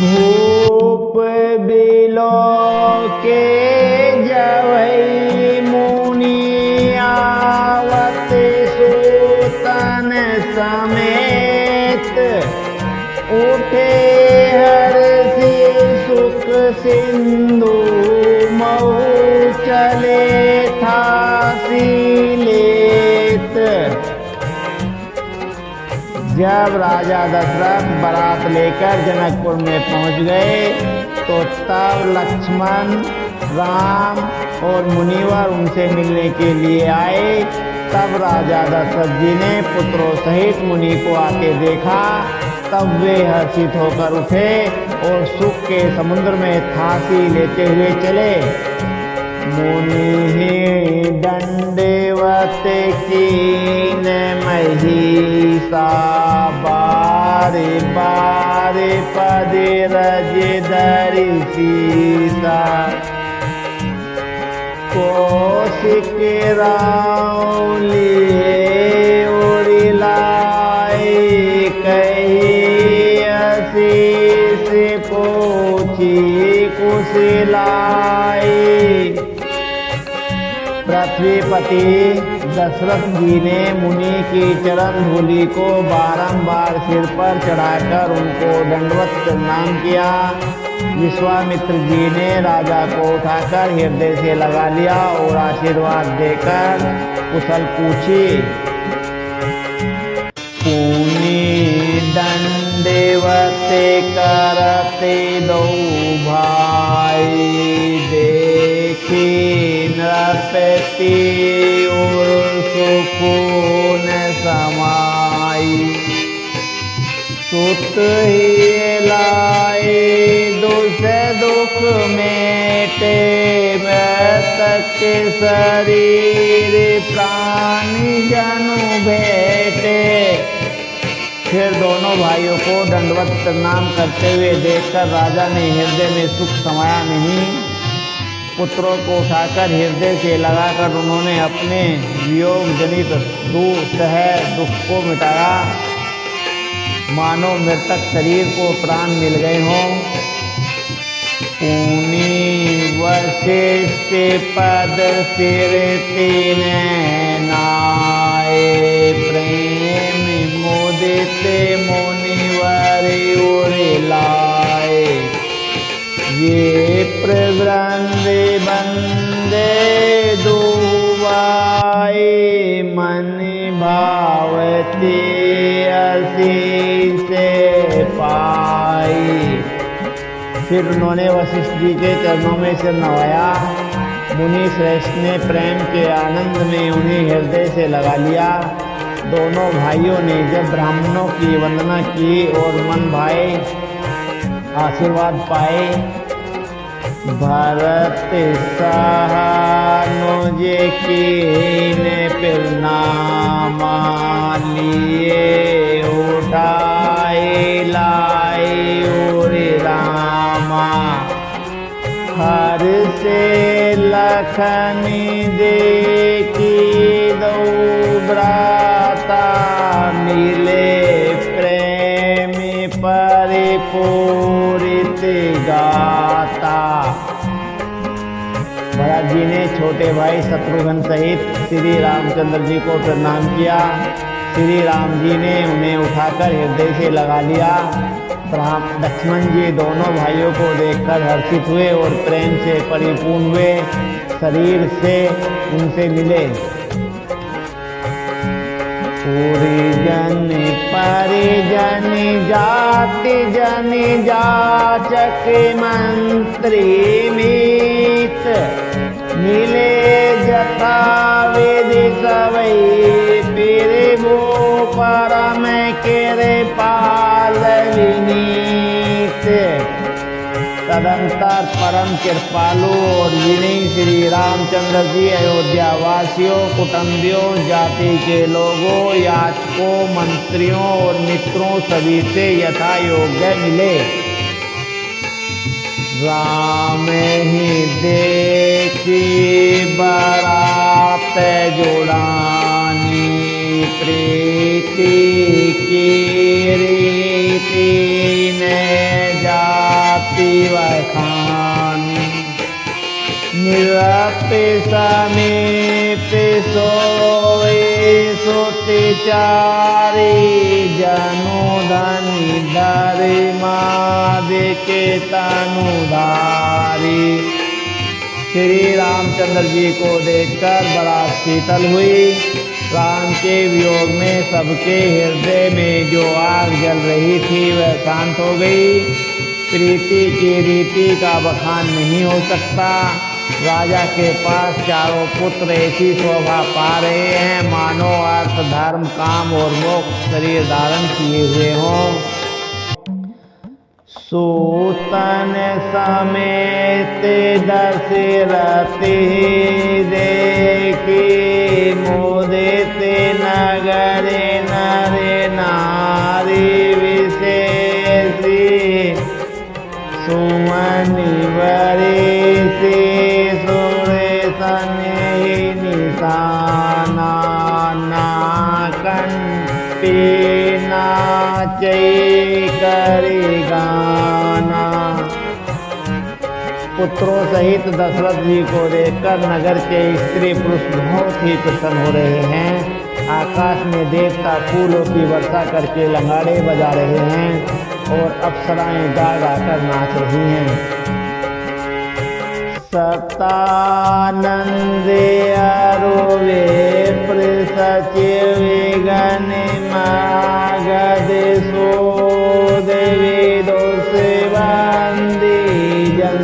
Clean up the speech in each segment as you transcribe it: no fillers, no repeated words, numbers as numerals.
भूप below के जवई मुनि आवत सूतन समेत उठे हर्षि सुख सिंधु मऊ चले थासी लेत। जब राजा दशरथ बारात लेकर जनकपुर में पहुंच गए तो तब लक्ष्मण, राम और मुनिवर उनसे मिलने के लिए आए। तब राजा दशरथ जी ने पुत्रों सहित मुनि को आते देखा। तब वे हर्षित होकर उठे और सुख के समुद्र में फांसी लेते हुए चले। मुनि दंडवत कीन महिषा बारे बारे पदे रज धरि सीसा। कौशिक राउलिए उड़िलाए कही अशीष पोछी कुशलाई। पृथ्वीपति दशरथ जी ने मुनि की चरण धूलि को बारंबार सिर पर चढ़ाकर उनको दंडवत प्रणाम किया। विश्वामित्र जी ने राजा को उठाकर हृदय से लगा लिया और आशीर्वाद देकर कुशल पूछी। पुनि दंडवत करते दो भाई देखी नृपति और सुकून समाई। सुत ही लाए दुख दुख मेटे मृतक शरीर प्राणी जनु भेटे। फिर दोनों भाइयों को दंडवत प्रणाम करते हुए देखकर राजा ने हृदय में सुख समाया नहीं। पुत्रों को उठाकर हृदय से लगाकर उन्होंने अपने वियोग जनित दुख को मिटाया, मानो मृतक शरीर को प्राण मिल गए हों। पुनि वशिष्ठ पद सिर तीन नाए प्रेम मुदित मुनिवर उड़िलाए। ये प्रवृंद बंदे दुवाए मन भावती असी से पाई। फिर उन्होंने वशिष्ठ जी के चरणों में सिर नवाया। मुनि श्रेष्ठ ने प्रेम के आनंद में उन्हें हृदय से लगा लिया। दोनों भाइयों ने जब ब्राह्मणों की वंदना की और मन भाए आशीर्वाद पाए। भरत सहानुज कीन प्रणामा लिए उठाए लाए उरि रामा। हर से लखनी देखी दो भ्राता मिले प्रेम परिपूरित गाता। भरत जी ने छोटे भाई शत्रुघ्न सहित श्री रामचंद्र जी को प्रणाम किया। श्री राम जी ने उन्हें उठाकर हृदय से लगा लिया। लक्ष्मण जी दोनों भाइयों को देखकर हर्षित हुए और प्रेम से परिपूर्ण हुए शरीर से उनसे मिले। परिजन जाति जन जाचक मंत्री मीत मिले जथा विधि सवई फिर वो परम कृपाल विनीत। तदंतर परम कृपालु और विनयी श्री रामचंद्र जी अयोध्या वासियों, कुटुंबियों, जाति के लोगों, याचकों, मंत्रियों और मित्रों सभी से यथा योग्य मिले। राम ही देखी बारात जुड़ानी प्रीति की रीति ने जा समीप सोए सुति चारी जनु धनि धरि मादिके तनुधारी। श्री रामचंद्र जी को देखकर बारात शीतल हुई। राम के वियोग में सबके हृदय में जो आग जल रही थी वह शांत हो गई। प्रीति की रीति का बखान नहीं हो सकता। राजा के पास चारों पुत्र ऐसी शोभा पा रहे हैं मानो अर्थ धर्म काम और मोक्ष शरीर धारण किए हुए हों। सूतन समेत दशरथि देखी मुदित नगर नर नारी विशेषी। सुमनि वरिषि सुरेशन निशाना कंठी नाचै करि गाना। पुत्रों सहित दशरथ जी को देखकर नगर के स्त्री पुरुष बहुत ही प्रसन्न हो रहे हैं। आकाश में देवता फूलों की वर्षा करके लंगाड़े बजा रहे हैं और अप्सराएं गा गा कर नाच रही हैं। सतानंद अरुवे सचिव गण मागध सोद विदुष बंदी जन।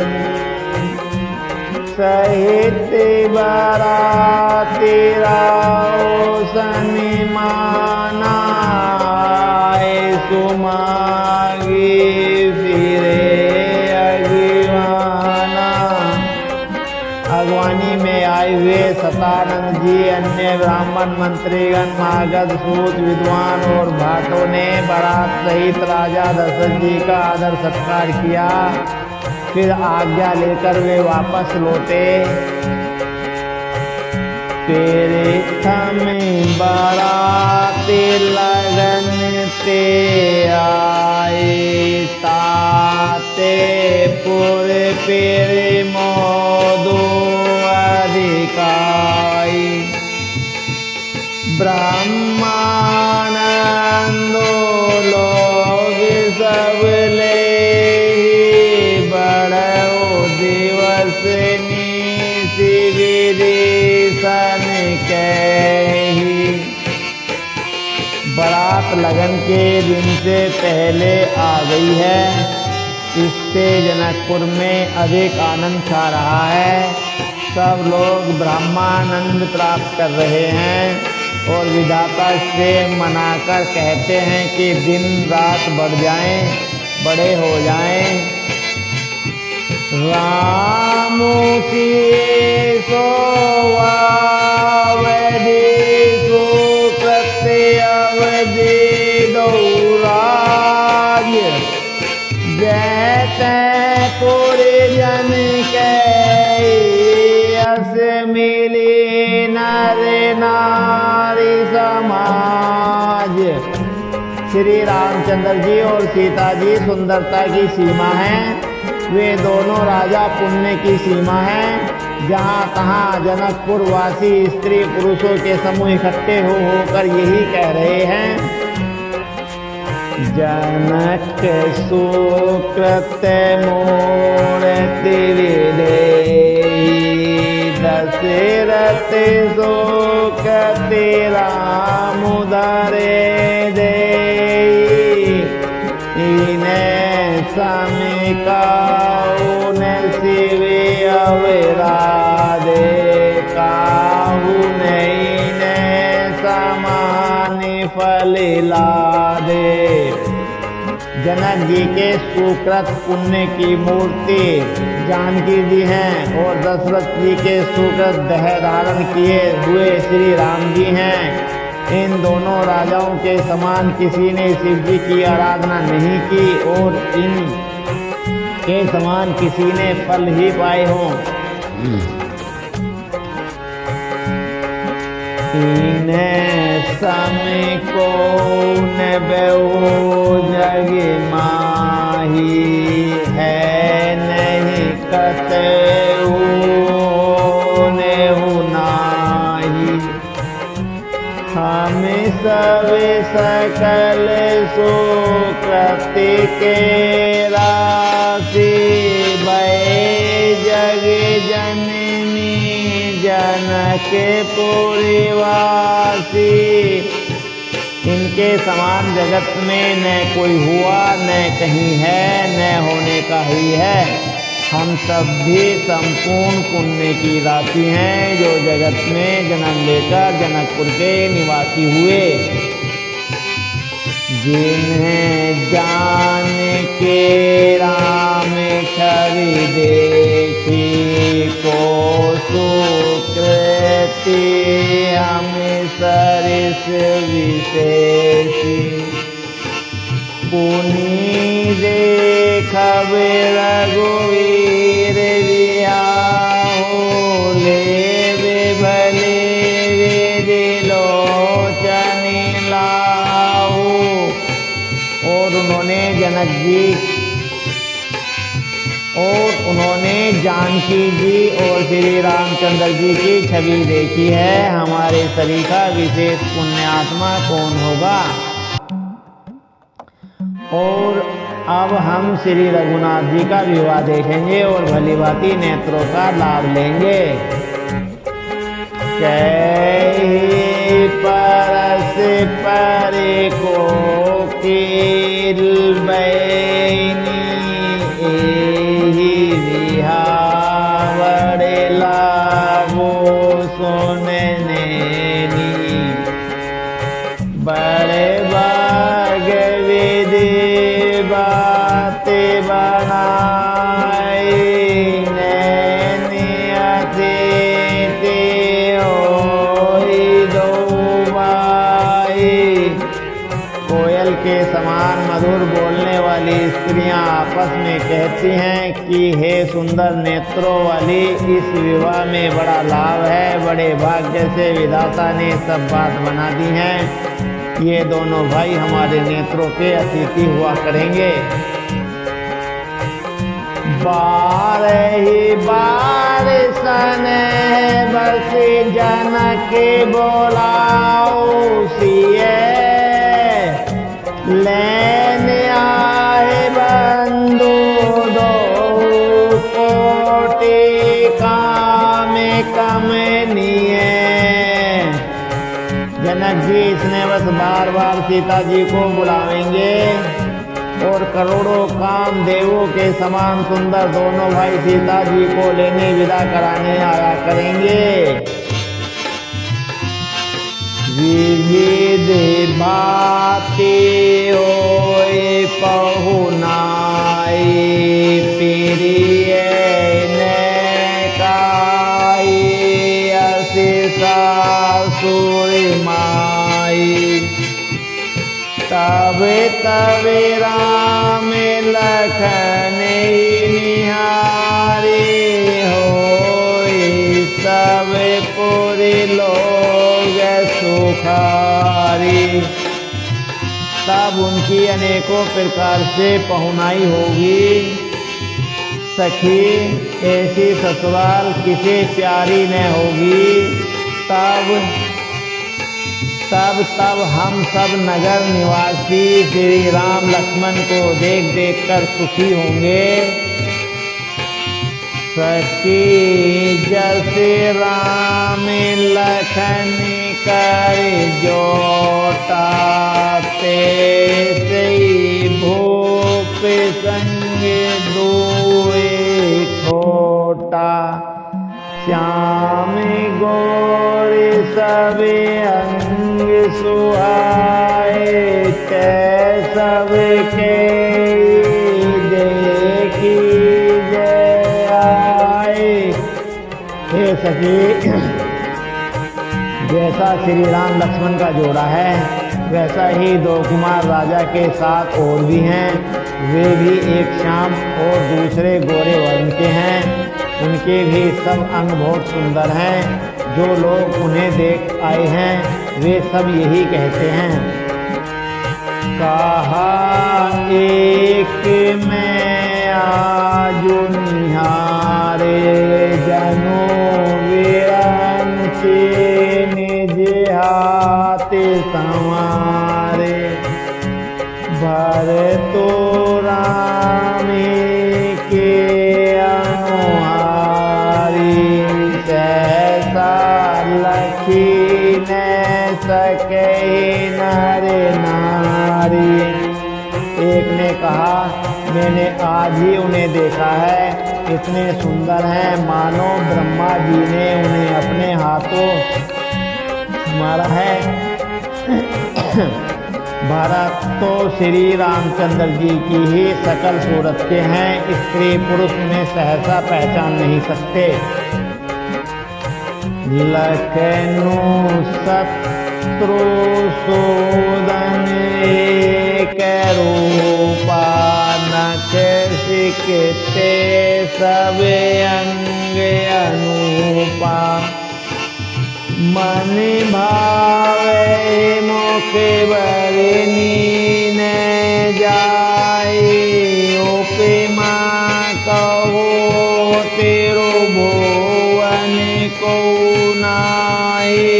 सहित बाराती राउसन माना सुमागी फिरे अगवाना। अगवानी में आए हुए सतानंद जी अन्य ब्राह्मण मंत्रीगण मागध सूत विद्वान और भाटों ने बारात सहित राजा दशरथ जी का आदर सत्कार किया। फिर आज्ञा लेकर वे वापस लौटे। तेरे थमें बाराती लगन ते आए ताते पूरे पेरे मोदो अधिकाई। ब्रह्मानंदो लोग सब ले बड़ो दिवस नीति विदिशन कही। बारात लगन के दिन से पहले आ गई है। इससे जनकपुर में अधिक आनंद छा रहा है। सब लोग ब्रह्मानंद प्राप्त कर रहे हैं और विधाता से मनाकर कहते हैं कि दिन रात बढ़ जाएं, बड़े हो जाएं। रामो सो अवधि सुकृत्य अवधि दौराज। जैते पूरे जन के यस मिली नर नारी समाज। श्री रामचंद्र जी और सीता जी सुंदरता की सीमा हैं। वे दोनों राजा पुण्य की सीमा हैं। जहाँ तहाँ जनकपुर वासी स्त्री पुरुषों के समूह इकट्ठे होकर यही कह रहे हैं। जनक सुकृत मूर्ति विधेयी दशरथ सुकृति राम उदरे देई। इन्हें समिकाउन शिव अवराधे काहू नहीं ने समानि फल लादे। जनक जी के सुकृत पुण्य की मूर्ति जानकी जी हैं और दशरथ जी के सुकृत देह धारण किए हुए श्री राम जी हैं। इन दोनों राजाओं के समान किसी ने शिव जी की आराधना नहीं की और इन के समान किसी ने फल ही पाए हों। समय को न बहु जग माही है नहीं कतहु ने सब सकल सुकृति के राशि, भय जग जननी जनकपुरी वासी। इनके समान जगत में न कोई हुआ, न कहीं है, न होने का ही है। हम सब भी संपूर्ण पुण्य की राशि हैं, जो जगत में जन्म लेकर जनकपुर के निवासी हुए। जिन्हें जान के राम छवि देखी, को सुकृति हम सरिस विशेषी। पुनि देखब रघुवीर बियाहु, लेवे भले विलोचन लाहु। और उन्होंने जानकी जी और श्री रामचंद्र जी की छवि देखी है। हमारे सरीखा विशेष पुण्य आत्मा कौन होगा। और अब हम श्री रघुनाथ जी का विवाह देखेंगे और भली भांति नेत्रों का लाभ लेंगे। कहीं परस परे को कील बैनी, एही विहावड़ लाभो सुनने नी। बड़े बाग विधि बात बनाई, नैनी अतिथि होई दो बाई। कोयल के समान मधुर बोलने वाली स्त्रियां आपस में कहती हैं कि हे सुंदर नेत्रों वाली, इस विवाह में बड़ा लाभ है। बड़े भाग्य से विधाता ने सब बात बना दी है। ये दोनों भाई हमारे नेत्रों के अतिथि हुआ करेंगे। बारही बार सन बस जनक बोलाओ, सिए लेने आए बंधु दो कोटि काम कमनीय। जनक जी इसने बस बार बार सीता जी को बुलावेंगे और करोड़ों काम देवों के समान सुंदर दोनों भाई सीता जी को लेने विदा कराने आया करेंगे। विविध भांति होय पहुनाई, प्रिय नैकाई असि सासुर माई। तब तब राम लखन निहारे, होय सब पुरि लोग सुखारी। तब उनकी अनेकों प्रकार से पहुनाई होगी। सखी ऐसी ससुराल किसे प्यारी न होगी। तब हम सब नगर निवासी श्री राम लक्ष्मण को देख देख कर सुखी होंगे। सखी जैसे राम लखन कर जोटा, ते भूप संग दुए छोटा। श्याम गोर सब अंग सुहाए, सब के देखी जय आए। हे सखी, जैसा श्री राम लक्ष्मण का जोड़ा है, वैसा ही दो कुमार राजा के साथ और भी हैं। वे भी एक श्याम और दूसरे गोरे वर्ण के हैं। उनके भी सब अंग बहुत सुंदर हैं। जो लोग उन्हें देख आए हैं वे सब यही कहते हैं। कहा एक में आजु निहारे, जनो वीरन के निज हाथ समा। भरतो रामे के अनुहारी, सहसा लखी न सके नर नारी। एक ने कहा, मैंने आज ही उन्हें देखा है, इतने सुंदर हैं मानो ब्रह्मा जी ने उन्हें अपने हाथों मारा है। भरत तो श्री रामचंद्र जी की ही सकल सूरत के हैं, स्त्री पुरुष में सहसा पहचान नहीं सकते। लखनऊ शत्रुसूदन एक रूपा, नख सिकते सब अंग अनूपा। मन भावे मुख बरनी न जाए, उपमा कहो तेरो भुवन को नाए।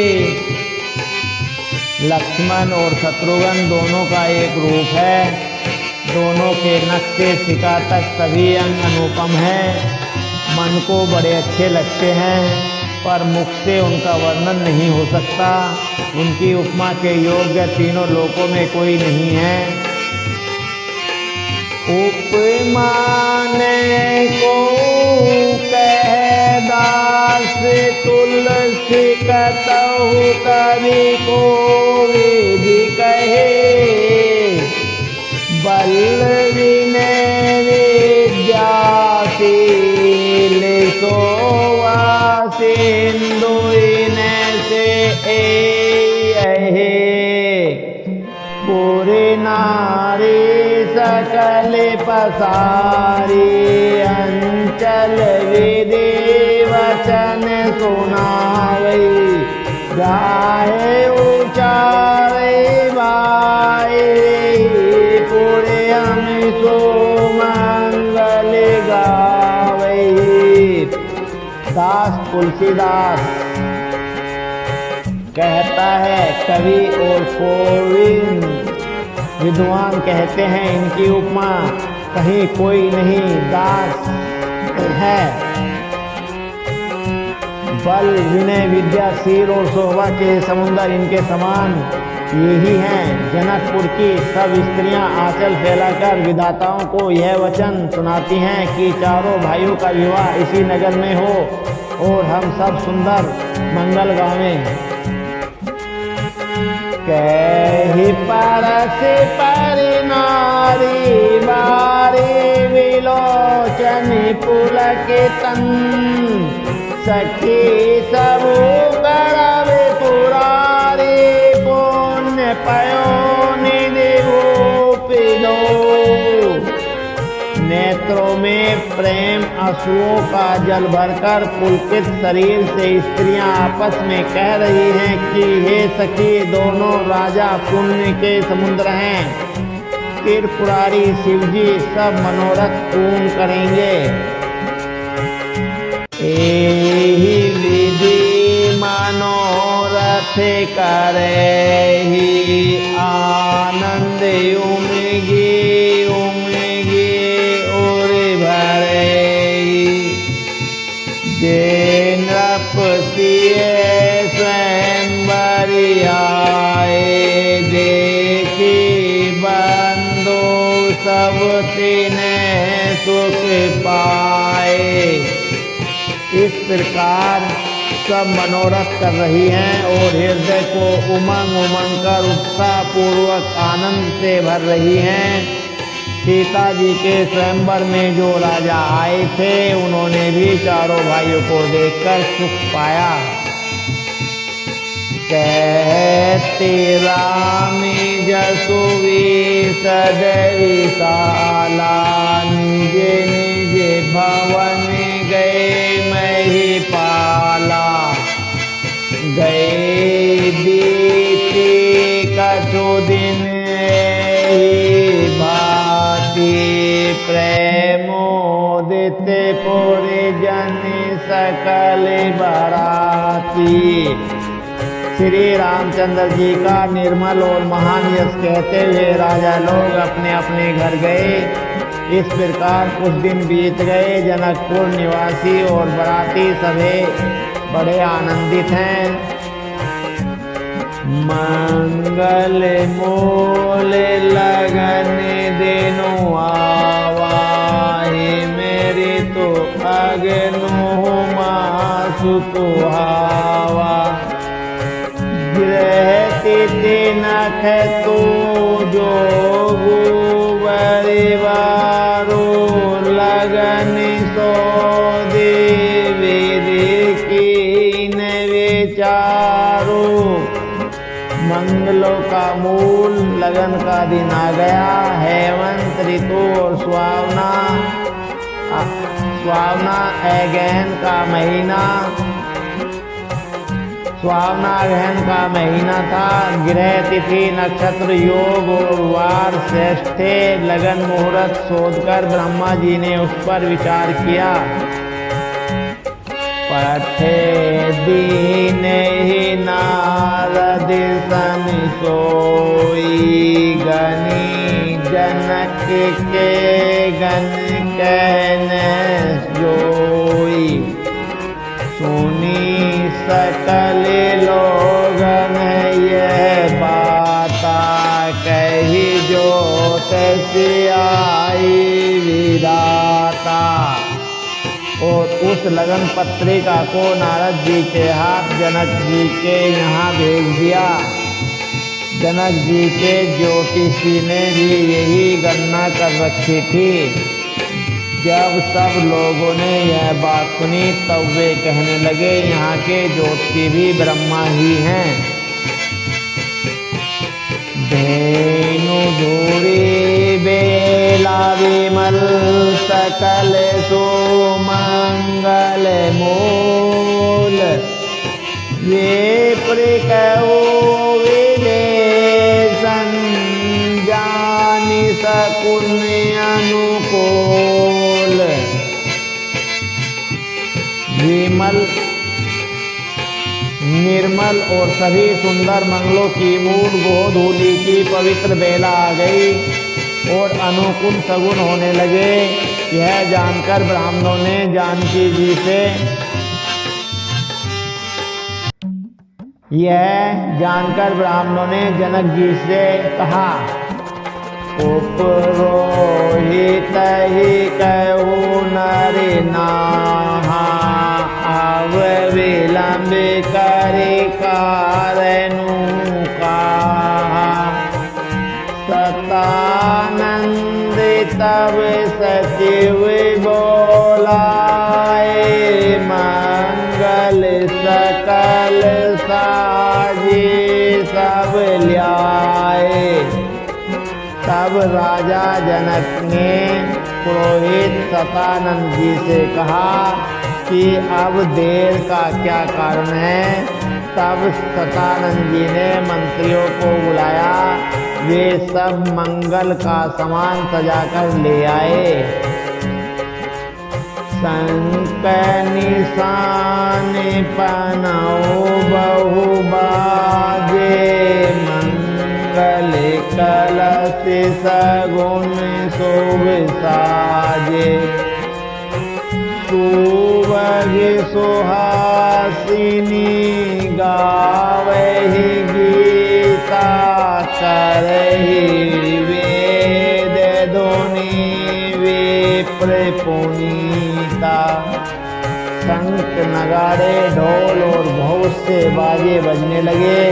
लक्ष्मण और शत्रुघ्न दोनों का एक रूप है, दोनों के नख से शिखा तक सभी अंग अनुपम हैं, मन को बड़े अच्छे लगते हैं, पर मुख से उनका वर्णन नहीं हो सकता। उनकी उपमा के योग्य तीनों लोकों में कोई नहीं है। उपमाने को कह दास तुलसी कतहु कवि को विधि कहे, बल विनय विद्याशील सोवा सिंधु से पूरे नारी सकल पसारी, अंचल विधि वचन सुनावई, गाहे उचारे बाए पूरे हम सो मंगल गावई। दास तुलसीदास कहता है, कवि और कोविद विद्वान कहते हैं, इनकी उपमा कहीं कोई नहीं दास है। बल विनय विद्याशील और शोभा के समुंदर इनके समान यही हैं। जनकपुर की सब स्त्रियां आंचल फैलाकर विधाताओं को यह वचन सुनाती हैं कि चारों भाइयों का विवाह इसी नगर में हो और हम सब सुंदर मंगल गावें। कही परस पर नारी बारी विलोचन पुलक तन, सखी सब करवे पुरारी पुण्य पयो निधि भूपिदो। नेत्रों में प्रेम आंसुओं का जल भरकर पुलकित शरीर से स्त्रियां आपस में कह रही हैं कि हे सखी, दोनों राजा पुण्य के समुद्र हैं, त्रिपुरारी शिवजी सब मनोरथ पूर्ण करेंगे। एहि विधि मनोरथ करहि, आनंद उमगी उमगी और भरहि। जे नृपसिए स्वयंवर आए, देखी बंधु सब तिन्ह सुख पाए। इस प्रकार सब मनोरथ कर रही हैं और हृदय को उमंग उमंग कर उत्साह पूर्वक आनंद से भर रही हैं। सीता जी के स्वयंवर में जो राजा आए थे, उन्होंने भी चारों भाइयों को देखकर सुख पाया। कहते रामी जसु विशद विशाला, निज निज भवन गए महिपाला। गए बीते कछु दिन भांति, प्रेमोदित पुर जन सकल बराती। श्री रामचंद्र जी का निर्मल और महान यश कहते हुए राजा लोग अपने अपने घर गए। इस प्रकार कुछ दिन बीत गए। जनकपुर निवासी और बराती सभी बड़े आनंदित हैं। मंगल मूल लगन देनो आवाहि, मेरी तो अगनो मासु तो हावा। गृह तिथि नख तो जोगु परिवारो, लगन सो देवी कीन विचारो। मंगलों का मूल लगन का दिन आ गया। हेमंत ऋतु और सुहावना अगहन का महीना था। गृह तिथि नक्षत्र योग और वार श्रेष्ठ थे। लगन मुहूर्त शोधकर ब्रह्मा जी ने उस पर विचार किया। पठे दीन ही नारद सन सोई, गनी जनक के गण कहने जोई। सुनी सकल लोगन यह बाता, कही जो तैसी आई विदाता। और उस लगन पत्रिका को नारद जी के हाथ जनक जी के यहाँ भेज दिया। जनक जी के ज्योतिषी ने भी यही गणना कर रखी थी। जब सब लोगों ने यह बात सुनी तब वे कहने लगे, यहाँ के ज्योतिषी भी ब्रह्मा ही हैं। धेनु धूरी बेला विमल, सकल सुमंगल मूल। ये प्रकहो विदेशन, जानि सकुन अनुकूल। विमल निर्मल और सभी सुंदर मंगलों की मूल गोधूली की पवित्र बेला आ गई और अनुकूल सगुन होने लगे। यह जानकर ब्राह्मणों ने जानकी जी से जनक जी से कहा, उपरोहित ही कहूँ नरि नाहा, अब विलंब करि कारणु कहा। सतानंद तब सचिव बोलाए, मंगल सकल साजी सब ल्याए। तब राजा जनक ने पुरोहित सतानंद जी से कहा कि अब देर का क्या कारण है। तब सतानंद जी ने मंत्रियों को बुलाया। वे सब मंगल का सामान सजाकर ले आए। शंख निशान पनौ बहु बाजे, मंगल कलश सगुन शुभ साजे। सुबह सुहासिनी गावहि गीता, करहि वेद ध्वनि विप्र पुनीता। शंख नगाड़े ढोल और बहुत से बाजे बजने लगे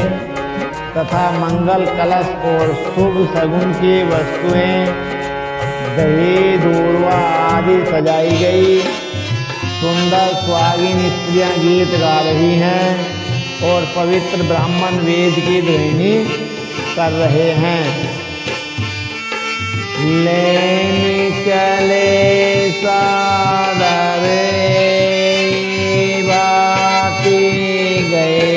तथा मंगल कलश और शुभ सगुन की वस्तुएं दही दूर्वा आदि सजाई गई। सुंदर सुहागिन स्त्रियां गीत गा रही हैं और पवित्र ब्राह्मण वेद की ध्वनि कर रहे हैं। लेन चले सादर बाती गए,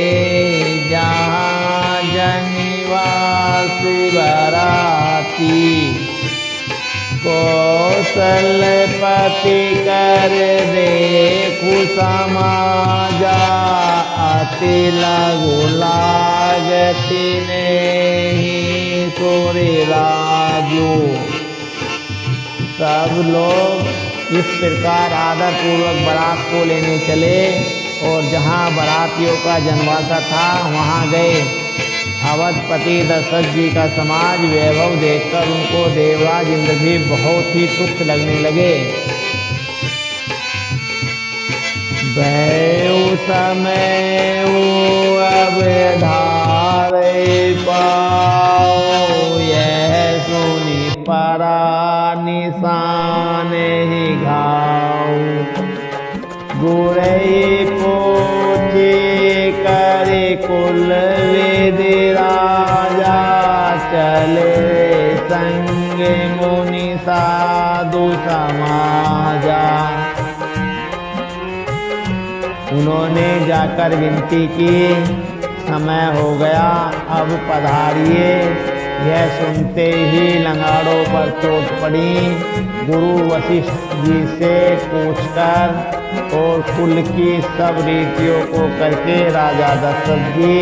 जहाँ जनिवास बराती। कौशल्या कौशलपति कर देखु समाजा, अति लघु लागति नहीं सोरे राजू। सब लोग इस प्रकार आदर पूर्वक बारात को लेने चले और जहाँ बारातियों का जनवासा था वहाँ गए। अवधपति दशरथ जी का समाज वैभव देखकर उनको देवराज इंद्र भी बहुत ही तुच्छ लगने लगे। भयउ समय वो अब धारे पाओ, यह सुनी परा निशान ही घाव। गुरई पूछे करे कुल वेद राजा, चले संग मुनि साधु समाजा। उन्होंने जाकर विनती की, समय हो गया अब पधारिए। यह सुनते ही लंगाड़ों पर चोट पड़ी। गुरु वशिष्ठ जी से पूछकर और कुल की सब रीतियों को करके राजा दशरथ जी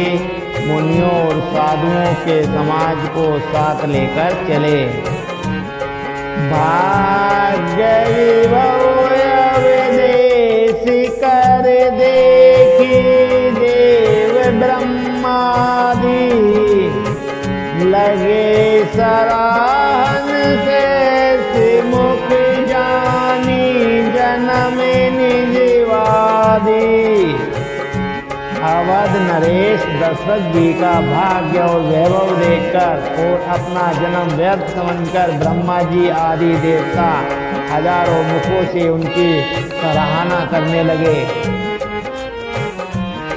मुनियों और साधुओं के समाज को साथ लेकर चले। भाग्य विभव अवदेश कर देखी, देव ब्रह्मादि लगे सराहन से मुख जानी, जन्म निजवादी। अवध नरेश दशरथ जी का भाग्य और वैभव देखकर और अपना जन्म व्यर्थ समझकर ब्रह्मा जी आदि देवता हजारों मुखों से उनकी सराहना करने लगे।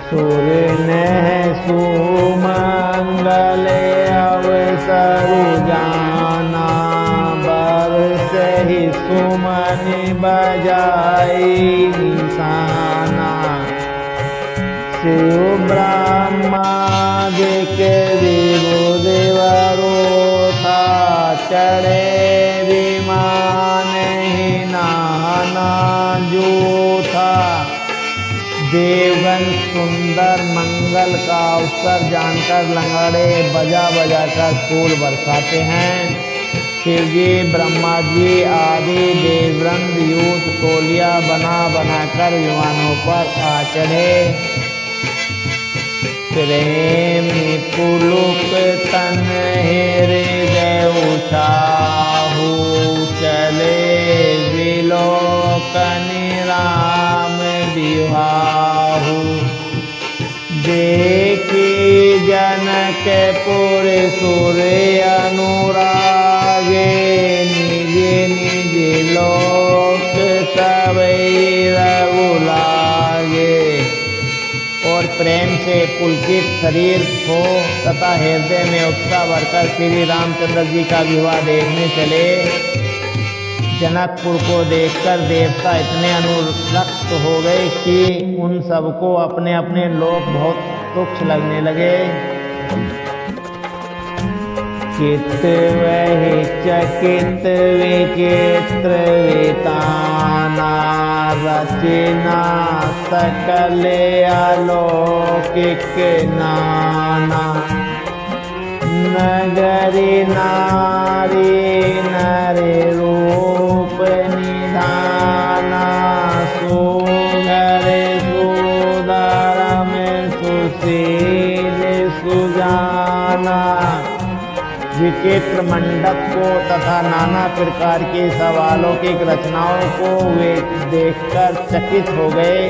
सूर्य ने सुमंगल अवसर जाना, बरस ही सुमन बजाई निशाना। शिव ब्रह्मादिक विभु देवरो था, चढ़े विमान ही नाना जो था। देवगण सुंदर मंगल का अवसर जानकर लंगड़े बजा बजा कर फूल बरसाते हैं। शिव जी ब्रह्मा जी आदि देववृंद यूथ टोलियां बना बनाकर विमानों पर आ चढ़े। प्रेम पुलुक तन हृदय उछाहु, चले विलोकन राम विवाहु। देखी जनकपुर सुर अनुरागे, निज निज लोक सबई रघु लागे। और प्रेम से पुलकित शरीर हो तथा हृदय में उत्साह भरकर श्री रामचंद्र जी का विवाह देखने चले। जनकपुर को देखकर देवता इतने अनुरक्त हो गए कि उन सबको अपने अपने लोक बहुत तुच्छ लगने लगे। चित वही चकित विचित्र विताना, रचना सकल अलौकिक नाना। नगरी नारी नर रूप निधाना, सुगर सुधर्म सुशील सुजाना। विचित्र मंडप को तथा नाना प्रकार की सवालों की रचनाओं को वे देखकर चकित हो गए।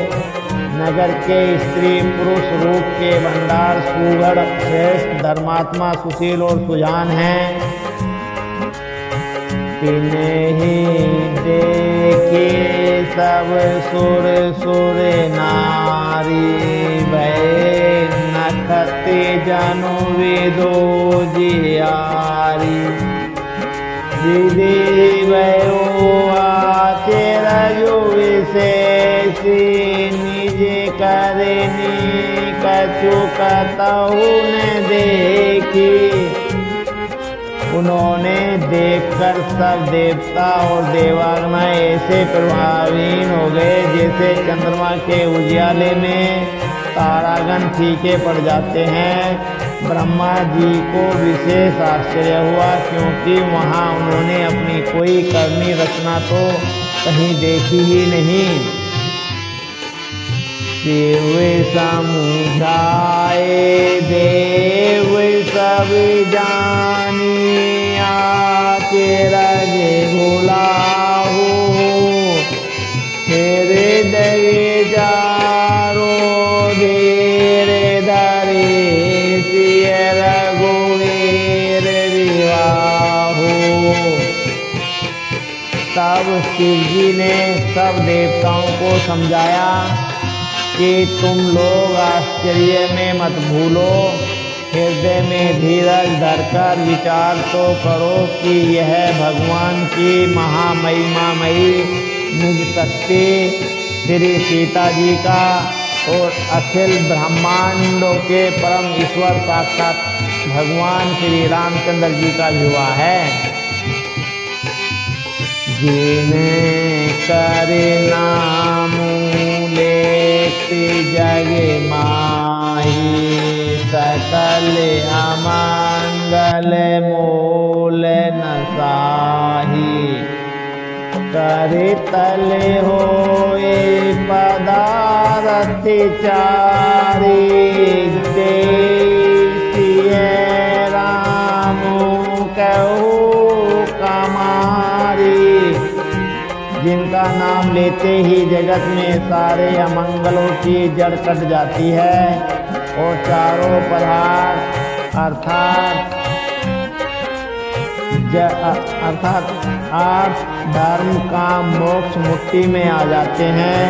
नगर के स्त्री पुरुष रूप के भंडार सुगढ़ श्रेष्ठ धर्मात्मा सुशील और सुजान हैं। तिन्हीं देखे सब सुर सुर नारी, भय नखते जनु विदो जियारी। विधि भयो आचरजु विशेषी, निज करनी कछु कतहु न देखी। उन्होंने देखकर सब देवता और देवागण ऐसे प्रभावहीन हो गए जैसे चंद्रमा के उजियाले में तारागण फीके पड़ जाते हैं। ब्रह्मा जी को विशेष आश्चर्य हुआ, क्योंकि वहाँ उन्होंने अपनी कोई करनी रचना तो कहीं देखी ही नहीं। शिव समुझाए देव सब जानिया, रज भुलाहु हृदय जारो धीरे धरे सिय रघुवीर विवाहो। तब शिव जी ने सब देवताओं को समझाया कि तुम लोग आश्चर्य में मत भूलो, हृदय में धीरज धरकर विचार तो करो कि यह भगवान की महामहिमामयी निज शक्ति श्री सीता जी का और अखिल ब्रह्मांडों के परम ईश्वर साक्षात भगवान श्री रामचंद्र जी का विवाह है। जिन्हें करे नाम लेते जग माही, सकल अमंगल मूल न साही। करे तले होए पदारथ चारी, देसिय राम कहू कमारी। जिनका नाम लेते ही जगत में सारे अमंगलों की जड़ कट जाती है और चारों पदार्थ अर्थात अर्थ धर्म काम मोक्ष मुक्ति में आ जाते हैं।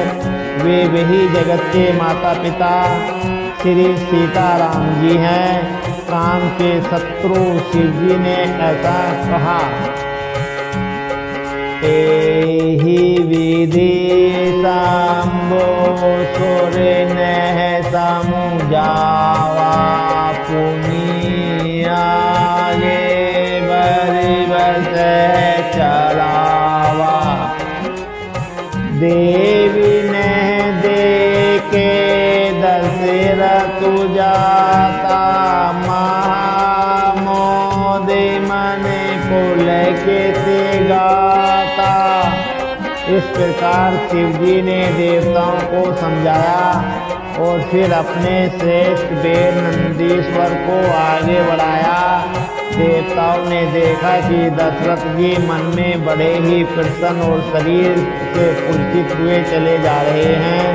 वे वही जगत के माता पिता श्री सीताराम जी हैं। काम के शत्रु शिव जी ने ऐसा कहा, एहि विधि शंभो सुर नह समुझावा, पुनि आगे बरि बस चलावा। देवी ने देखे दशरथ जाता, महामोदे मन पुलकित गाता। इस प्रकार शिव जी ने देवताओं को समझाया और फिर अपने श्रेष्ठ वेद नंदीश्वर को आगे बढ़ाया। देवताओं ने देखा कि दशरथ जी मन में बड़े ही प्रसन्न और शरीर से पुलकित हुए चले जा रहे हैं।